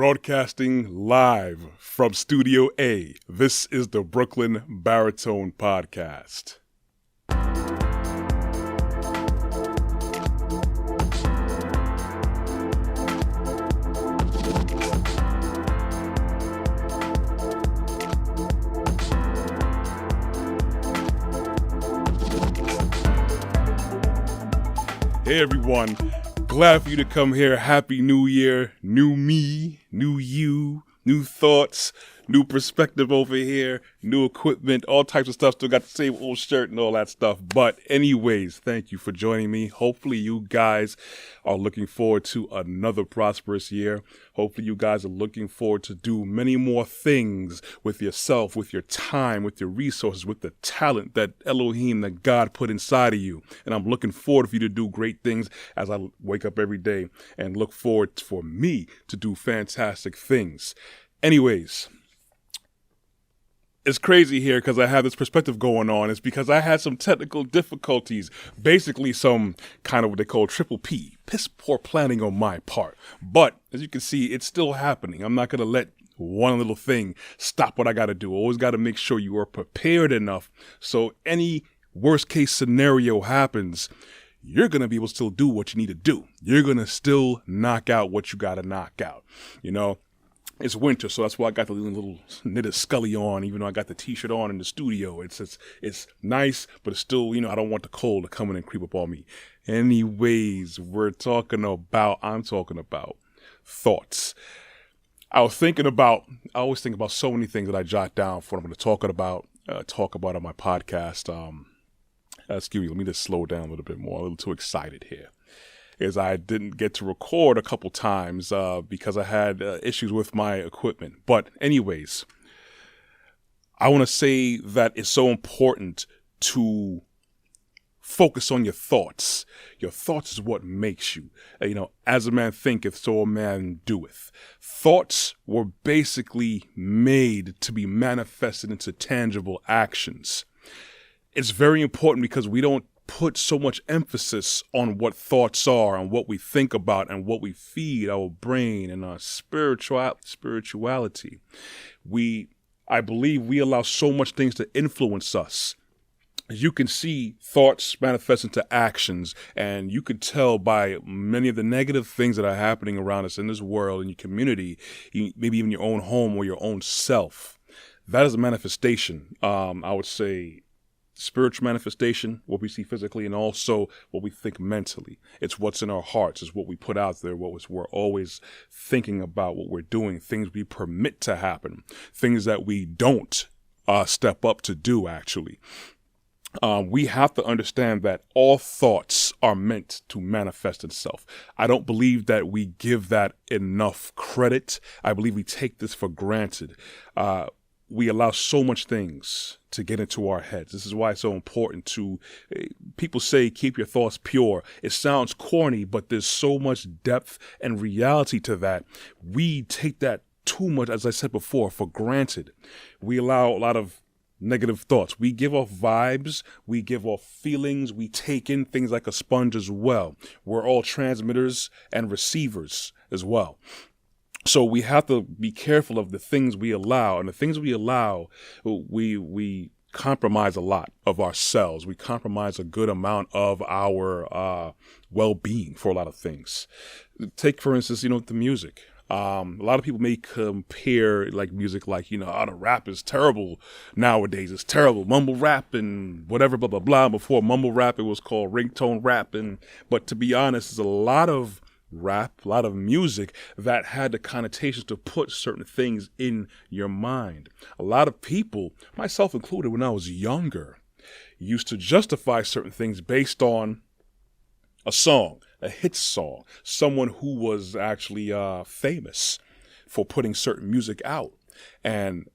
Broadcasting live from Studio A, this is the Brooklyn Baritone Podcast. Hey everyone, glad for you to come here. Happy New Year, new me, new you, new thoughts, new perspective over here, new equipment, all types of stuff. Still got the same old shirt and all that stuff. But anyways, thank you for joining me. Hopefully you guys are looking forward to another prosperous year. Hopefully you guys are looking forward to do many more things with yourself, with your time, with your resources, with the talent that Elohim, that God put inside of you. And I'm looking forward for you to do great things as I wake up every day and look forward for me to do fantastic things. Anyways, it's crazy here because I have this perspective going on. It's because I had some technical difficulties, basically some kind of what they call triple P, piss poor planning on my part. But as you can see, it's still happening. I'm not going to let one little thing stop what I got to do. Always got to make sure you are prepared enough so any worst case scenario happens, you're going to be able to still do what you need to do. You're going to still knock out what you got to knock out, you know. It's winter, so that's why I got the little knitted Scully on, even though I got the t-shirt on in the studio. It's nice, but it's still, you know, I don't want the cold to come in and creep up on me. Anyways, I'm talking about thoughts. I always think about so many things that I jot down for what I'm going to talk about on my podcast. Excuse me, let me just slow down a little bit more. I'm a little too excited here. Is I didn't get to record a couple times because I had issues with my equipment. But anyways, I want to say that it's so important to focus on your thoughts. Your thoughts is what makes you. You know, as a man thinketh, so a man doeth. Thoughts were basically made to be manifested into tangible actions. It's very important because we don't put so much emphasis on what thoughts are and what we think about and what we feed our brain and our spirituality. I believe we allow so much things to influence us. You can see thoughts manifest into actions, and you can tell by many of the negative things that are happening around us in this world, in your community, maybe even your own home or your own self. That is a manifestation. I would say spiritual manifestation, what we see physically, and also what we think mentally. It's what's in our hearts, it's what we put out there, we're always thinking about, what we're doing, things we permit to happen, things that we don't step up to do, actually. We have to understand that all thoughts are meant to manifest itself. I don't believe that we give that enough credit. I believe we take this for granted. We allow so much things to get into our heads. This is why it's so important people say, keep your thoughts pure. It sounds corny, but there's so much depth and reality to that. We take that too much, as I said before, for granted. We allow a lot of negative thoughts. We give off vibes. We give off feelings. We take in things like a sponge as well. We're all transmitters and receivers as well. So we have to be careful of the things we allow, and the things we allow, we compromise a lot of ourselves. We compromise a good amount of our well-being for a lot of things. Take, for instance, the music. A lot of people may compare music the rap is terrible nowadays. It's terrible. Mumble rap and whatever, blah, blah, blah. Before mumble rap, it was called ringtone rap. But to be honest, there's a lot of rap, a lot of music that had the connotations to put certain things in your mind. A lot of people, myself included, when I was younger, used to justify certain things based on a song, a hit song, someone who was actually famous for putting certain music out. And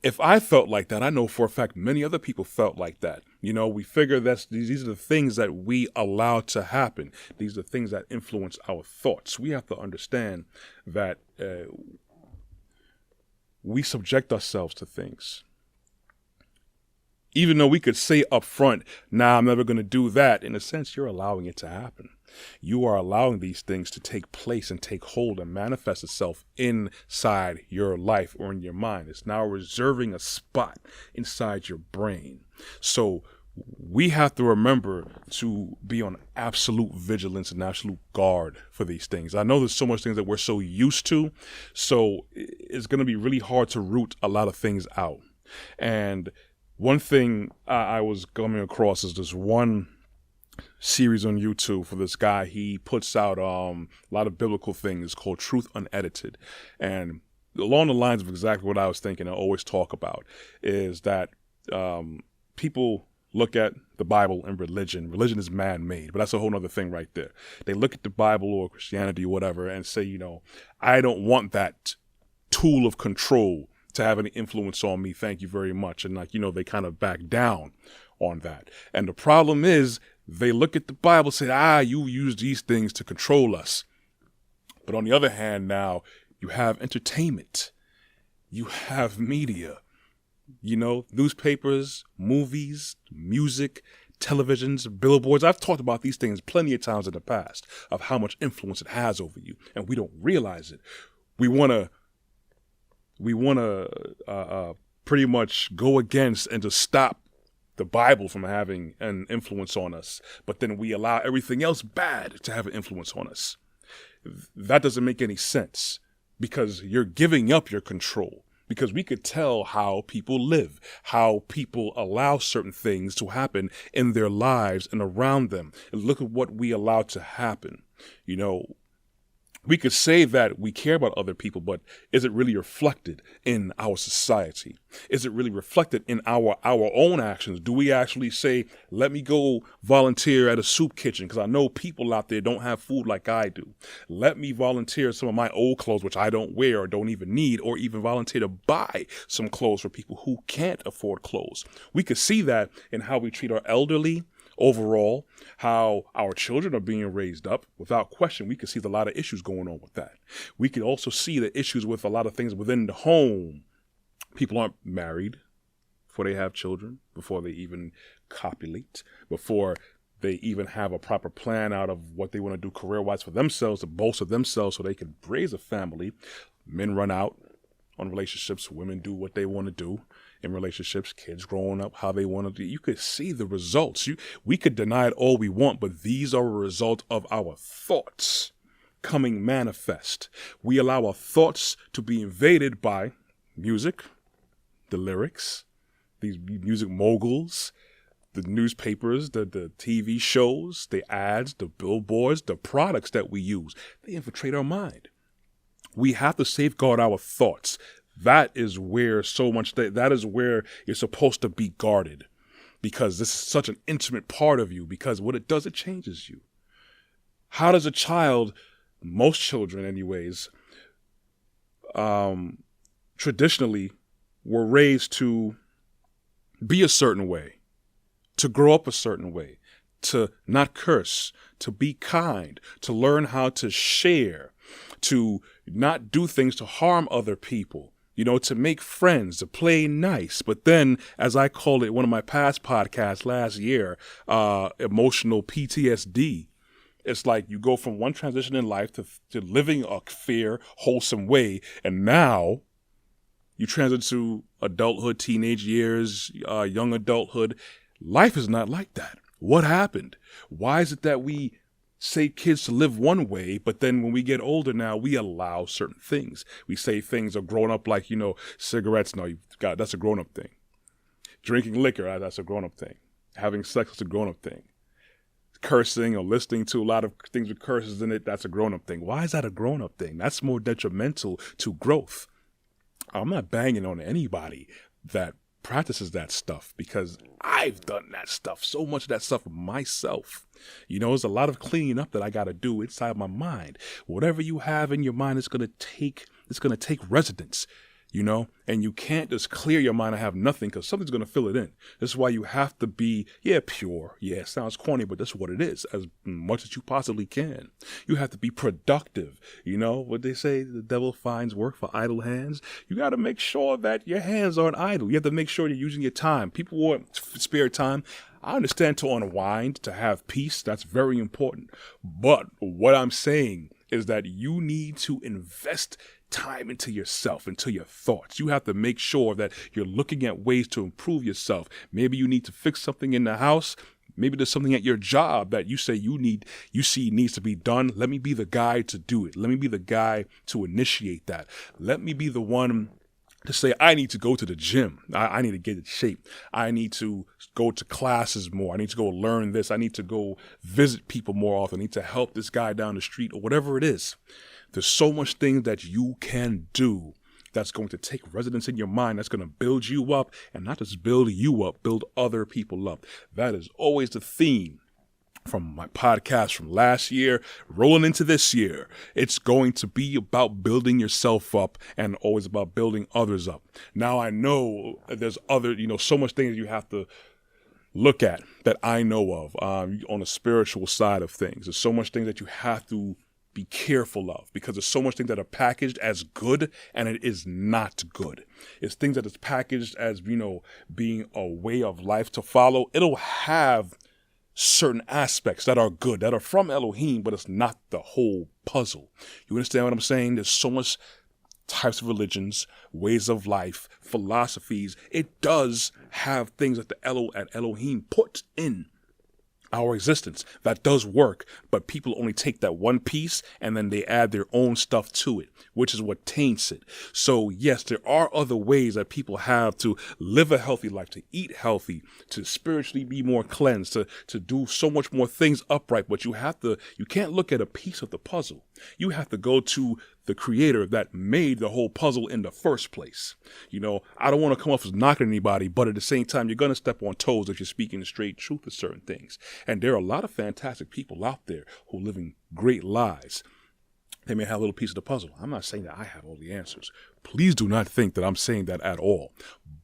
if I felt like that, I know for a fact many other people felt like that. We figure these are the things that we allow to happen. These are the things that influence our thoughts. We have to understand that we subject ourselves to things. Even though we could say up front, nah, I'm never going to do that. In a sense, you're allowing it to happen. You are allowing these things to take place and take hold and manifest itself inside your life or in your mind. It's now reserving a spot inside your brain. So we have to remember to be on absolute vigilance and absolute guard for these things. I know there's so much things that we're so used to, so it's going to be really hard to root a lot of things out. And one thing I was coming across is this one series on YouTube for this guy. He puts out a lot of biblical things called Truth Unedited. And along the lines of exactly what I was thinking, I always talk about is that people look at the Bible and religion. Religion is man-made, but that's a whole other thing right there. They look at the Bible or Christianity or whatever and say, you know, I don't want that tool of control to have any influence on me. Thank you very much. And like, you know, they kind of back down on that. And the problem is they look at the Bible and say, you use these things to control us. But on the other hand, now you have entertainment, you have media, you know, newspapers, movies, music, televisions, billboards. I've talked about these things plenty of times in the past of how much influence it has over you, and we don't realize it. We want to pretty much go against and to stop the Bible from having an influence on us, but then we allow everything else bad to have an influence on us. That doesn't make any sense because you're giving up your control. Because we could tell how people live, how people allow certain things to happen in their lives and around them. And look at what we allow to happen. You know, we could say that we care about other people, but is it really reflected in our society? Is it really reflected in our own actions? Do we actually say, let me go volunteer at a soup kitchen because I know people out there don't have food like I do. Let me volunteer some of my old clothes, which I don't wear or don't even need, or even volunteer to buy some clothes for people who can't afford clothes. We could see that in how we treat our elderly. Overall, how our children are being raised up. Without question, we can see a lot of issues going on with that. We can also see the issues with a lot of things within the home. People aren't married before they have children, before they even copulate, before they even have a proper plan out of what they want to do career-wise for themselves, to bolster themselves so they can raise a family. Men run out on relationships. Women do what they want to do in relationships, kids growing up how they want to do. You could see the results. We could deny it all we want, but these are a result of our thoughts coming manifest. We allow our thoughts to be invaded by music, the lyrics, these music moguls, the newspapers, the TV shows, the ads, the billboards, the products that we use. They infiltrate our mind. We have to safeguard our thoughts. That is where that is where you're supposed to be guarded, because this is such an intimate part of you, because what it does, it changes you. How does a child, most children anyways, traditionally were raised to be a certain way, to grow up a certain way, to not curse, to be kind, to learn how to share, to not do things to harm other people. You know, to make friends, to play nice. But then, as I called it in one of my past podcasts last year, emotional PTSD. It's like you go from one transition in life to living a fair, wholesome way. And now you transition to adulthood, teenage years, young adulthood. Life is not like that. What happened? Why is it that we say kids to live one way, but then when we get older now, we allow certain things. We say things are grown up, like, you know, cigarettes. No, that's a grown up thing. Drinking liquor, that's a grown up thing. Having sex is a grown up thing. Cursing or listening to a lot of things with curses in it, that's a grown up thing. Why is that a grown up thing? That's more detrimental to growth. I'm not banging on anybody that practices that stuff, because I've done that stuff, so much of that stuff myself. You know, there's a lot of cleaning up that I got to do inside my mind. Whatever you have in your mind, it's going to take residence, you know, and you can't just clear your mind and have nothing, because something's going to fill it in. This is why you have to be, pure. Yeah, it sounds corny, but that's what it is, as much as you possibly can. You have to be productive. You know what they say, the devil finds work for idle hands. You got to make sure that your hands aren't idle. You have to make sure you're using your time. People want spare time. I understand to unwind, to have peace. That's very important. But what I'm saying is that you need to invest time into yourself, into your thoughts. You have to make sure that you're looking at ways to improve yourself. Maybe you need to fix something in the house. Maybe there's something at your job that you say you see needs to be done. Let me be the guy to do it. Let me be the guy to initiate that. Let me be the one to say, I need to go to the gym. I need to get in shape. I need to go to classes more. I need to go learn this. I need to go visit people more often. I need to help this guy down the street or whatever it is. There's so much things that you can do that's going to take residence in your mind, that's going to build you up, and not just build you up, build other people up. That is always the theme from my podcast from last year, rolling into this year. It's going to be about building yourself up and always about building others up. Now, I know there's so much things you have to look at that I know of on the spiritual side of things. There's so much things that you have to be careful of, because there's so much things that are packaged as good and it is not good. It's things that is packaged as, being a way of life to follow. It'll have certain aspects that are good, that are from Elohim, but it's not the whole puzzle. You understand what I'm saying? There's so much types of religions, ways of life, philosophies. It does have things that Elohim put in our existence that does work, but people only take that one piece and then they add their own stuff to it, which is what taints it. So yes, there are other ways that people have to live a healthy life, to eat healthy, to spiritually be more cleansed, to do so much more things upright, but you can't look at a piece of the puzzle. You have to go to the creator that made the whole puzzle in the first place. I don't want to come off as knocking anybody, but at the same time, you're going to step on toes if you're speaking the straight truth of certain things. And there are a lot of fantastic people out there who are living great lives. They may have a little piece of the puzzle. I'm not saying that I have all the answers. Please do not think that I'm saying that at all.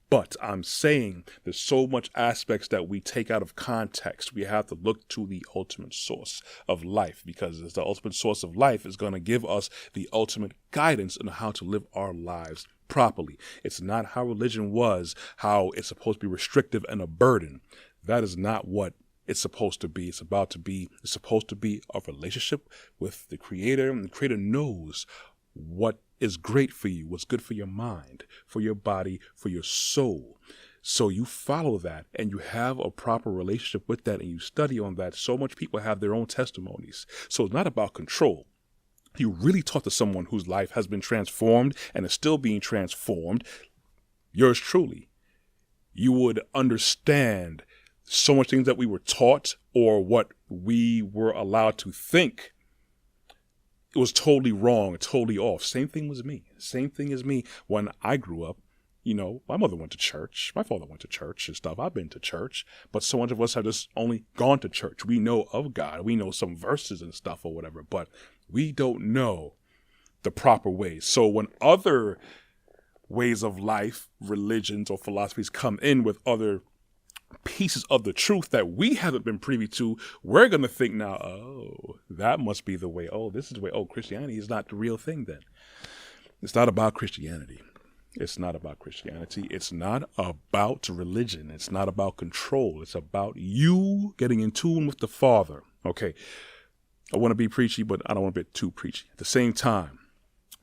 But I'm saying there's so much aspects that we take out of context. We have to look to the ultimate source of life, because the ultimate source of life is going to give us the ultimate guidance on how to live our lives properly. It's not how religion was, how it's supposed to be restrictive and a burden. That is not what it's supposed to be. It's supposed to be a relationship with the Creator, and the Creator knows what is great for you, what's good for your mind, for your body, for your soul. So you follow that and you have a proper relationship with that and you study on that. So much people have their own testimonies. So it's not about control. You really talk to someone whose life has been transformed and is still being transformed, yours truly, you would understand so much things that we were taught or what we were allowed to think. It was totally wrong, totally off. Same thing was me. Same thing as me when I grew up. My mother went to church. My father went to church and stuff. I've been to church. But so much of us have just only gone to church. We know of God. We know some verses and stuff or whatever. But we don't know the proper ways. So when other ways of life, religions or philosophies come in with other pieces of the truth that we haven't been privy to, we're going to think now, oh, that must be the way. Oh, this is the way. Oh, Christianity is not the real thing then. It's not about Christianity. It's not about Christianity. It's not about religion. It's not about control. It's about you getting in tune with the Father. Okay, I want to be preachy, but I don't want to be too preachy. At the same time,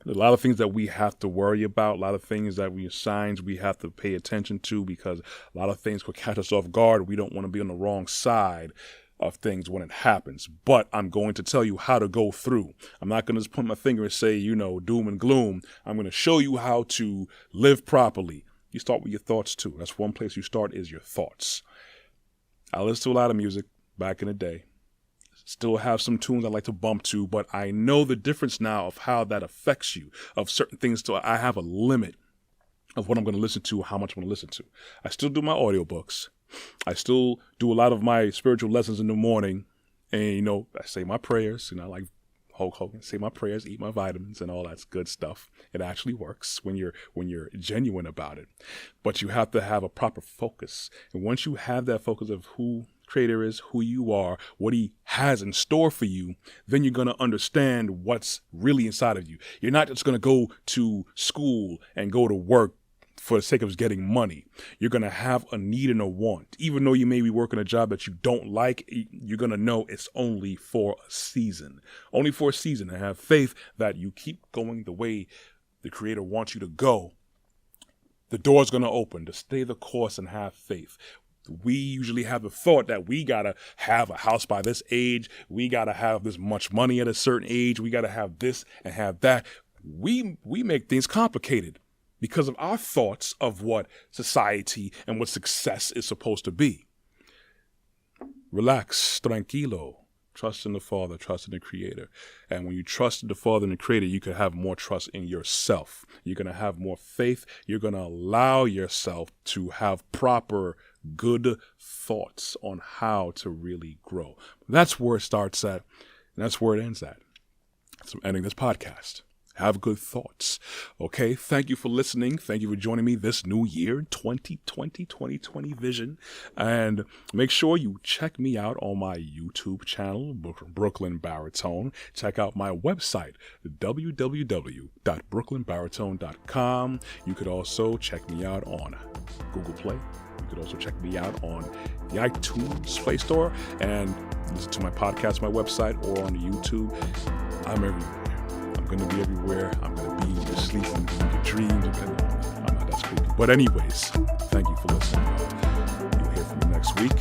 a lot of things that we have to worry about, a lot of things that signs we have to pay attention to, because a lot of things could catch us off guard. We don't want to be on the wrong side of things when it happens. But I'm going to tell you how to go through. I'm not going to just point my finger and say, doom and gloom. I'm going to show you how to live properly. You start with your thoughts too. That's one place you start, is your thoughts. I listened to a lot of music back in the day. Still have some tunes I like to bump to, but I know the difference now of how that affects you, of certain things. So I have a limit of what I'm going to listen to, how much I'm going to listen to. I still do my audiobooks. I still do a lot of my spiritual lessons in the morning. And, I say my prayers, like Hulk Hogan, say my prayers, eat my vitamins and all that good stuff. It actually works when you're genuine about it. But you have to have a proper focus. And once you have that focus of who Creator is, who you are, what he has in store for you, then you're going to understand what's really inside of you. You're not just going to go to school and go to work for the sake of getting money. You're going to have a need and a want. Even though you may be working a job that you don't like, you're going to know it's only for a season. Only for a season. And have faith that you keep going the way the Creator wants you to go. The door's going to open. To stay the course and have faith. We usually have the thought that we got to have a house by this age. We got to have this much money at a certain age. We got to have this and have that. We make things complicated because of our thoughts of what society and what success is supposed to be. Relax, tranquilo. Trust in the Father, trust in the Creator. And when you trust in the Father and the Creator, you can have more trust in yourself. You're going to have more faith. You're going to allow yourself to have proper, good thoughts on how to really grow. That's where it starts at, and that's where it ends at. So I'm ending this podcast. Have good thoughts. Okay, thank you for listening. Thank you for joining me this new year, 2020 vision. And make sure you check me out on my YouTube channel, Brooklyn Baritone. Check out my website, www.brooklynbaritone.com. You could also check me out on Google Play. You could also check me out on the iTunes Play Store and listen to my podcast, my website, or on the YouTube. I'm everywhere. I'm going to be everywhere. I'm going to be in your sleep, in your dreams. I'm not that creepy. But anyways, thank you for listening. You'll hear from me next week.